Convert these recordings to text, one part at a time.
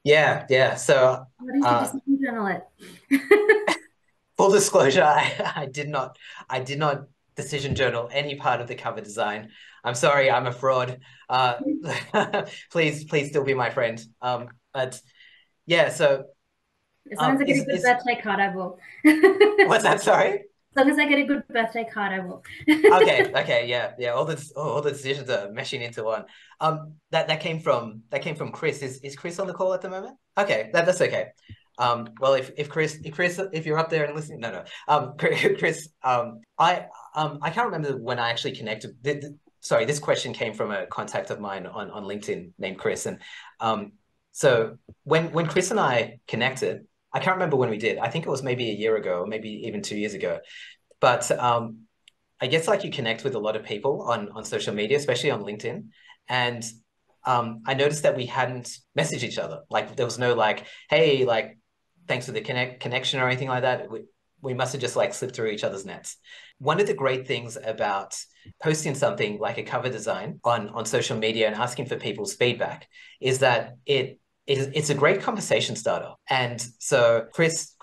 Yeah, yeah. So, Why didn't you uh, decision journal it? full disclosure, I did not decision journal any part of the cover design. I'm sorry, I'm a fraud. Uh, please still be my friend. But yeah, so As long as I get a good is birthday card, I will. what's that? Sorry. As long as I get a good birthday card, I will. Okay, yeah, yeah. All the decisions are meshing into one. That came from Chris. Is Chris on the call at the moment? Okay, that's okay. Well, if Chris, if you're up there and listening, no, no. Chris, I can't remember when I actually connected. Sorry, this question came from a contact of mine on LinkedIn named Chris, and so when Chris and I connected, I can't remember when we did. I think it was maybe a year ago, or maybe even 2 years ago. But I guess like you connect with a lot of people on social media, especially on LinkedIn. And I noticed that we hadn't messaged each other. Like there was no like, hey, like thanks for the connection or anything like that. We must have just like slipped through each other's nets. One of the great things about posting something like a cover design on social media and asking for people's feedback is that it's a great conversation starter. And so Chris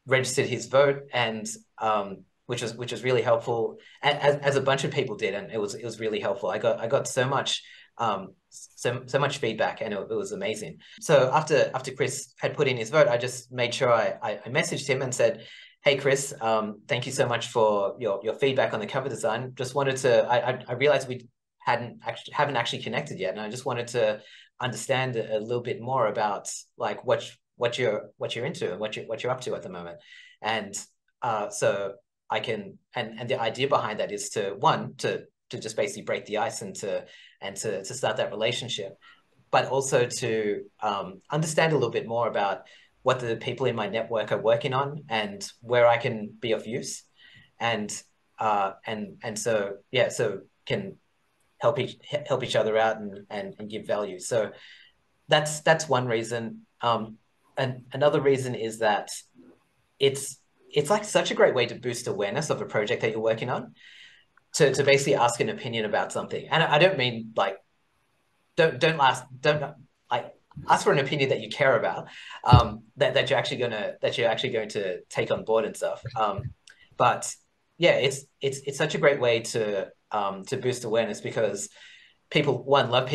registered his vote and which was really helpful, as a bunch of people did, and it was really helpful. I got so much feedback, and it was amazing. So after Chris had put in his vote, I just made sure I messaged him and said, "Hey Chris, thank you so much for your feedback on the cover design. Just wanted to I realized we haven't actually connected yet, and I just wanted to understand a little bit more about like what you're into and what you're up to at the moment." And so I can and the idea behind that is to just basically break the ice and to start that relationship, but also to understand a little bit more about what the people in my network are working on and where I can be of use, and and so yeah, so can help each other out and give value. So that's one reason. And another reason is that it's it's like such a great way to boost awareness of a project that you're working on, to basically ask an opinion about something. And I don't mean like don't like ask for an opinion that you care about, that you're actually going to take on board and stuff. But yeah, it's such a great way to boost awareness because people love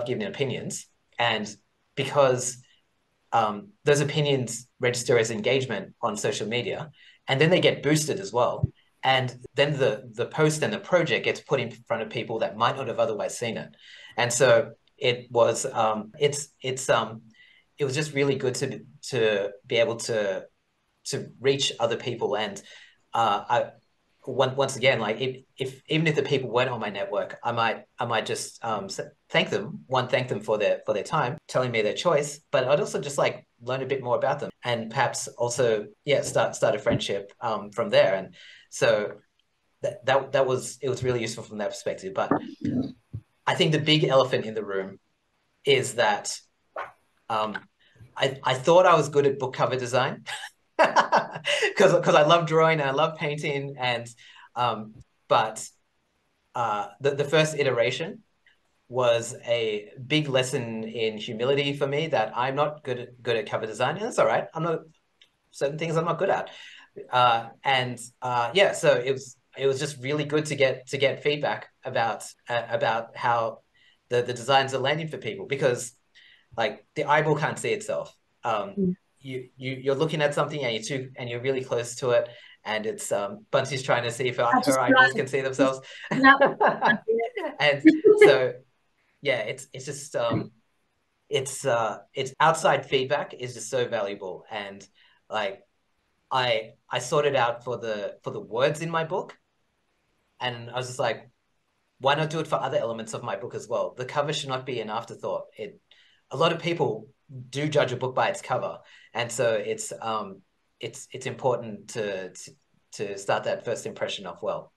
giving opinions, and because those opinions register as engagement on social media, and then they get boosted as well. And then the post and the project gets put in front of people that might not have otherwise seen it. And so it was just really good to be able to reach other people. And I once again, like if even if the people weren't on my network, I might just thank them for their time, telling me their choice, but I'd also just like learn a bit more about them and perhaps also yeah start a friendship from there. And so that was it was really useful from that perspective. But I think the big elephant in the room is that um, I thought I was good at book cover design because I love drawing and I love painting, and um, but the first iteration was a big lesson in humility for me, that I'm not good at cover design, and that's all right. I'm not certain things I'm not good at, and yeah, so it was just really good to get feedback about how the designs are landing for people, because like the eyeball can't see itself. You're looking at something and you're really close to it, and it's Bunty's trying to see if I her just eyeballs tried. can see Just, themselves. no, can't do And it. so yeah, it's just it's outside feedback is just so valuable. And like I sorted out for the words in my book, and I was just like, why not do it for other elements of my book as well? The cover should not be an afterthought. A lot of people do judge a book by its cover, and so it's important to start that first impression off well.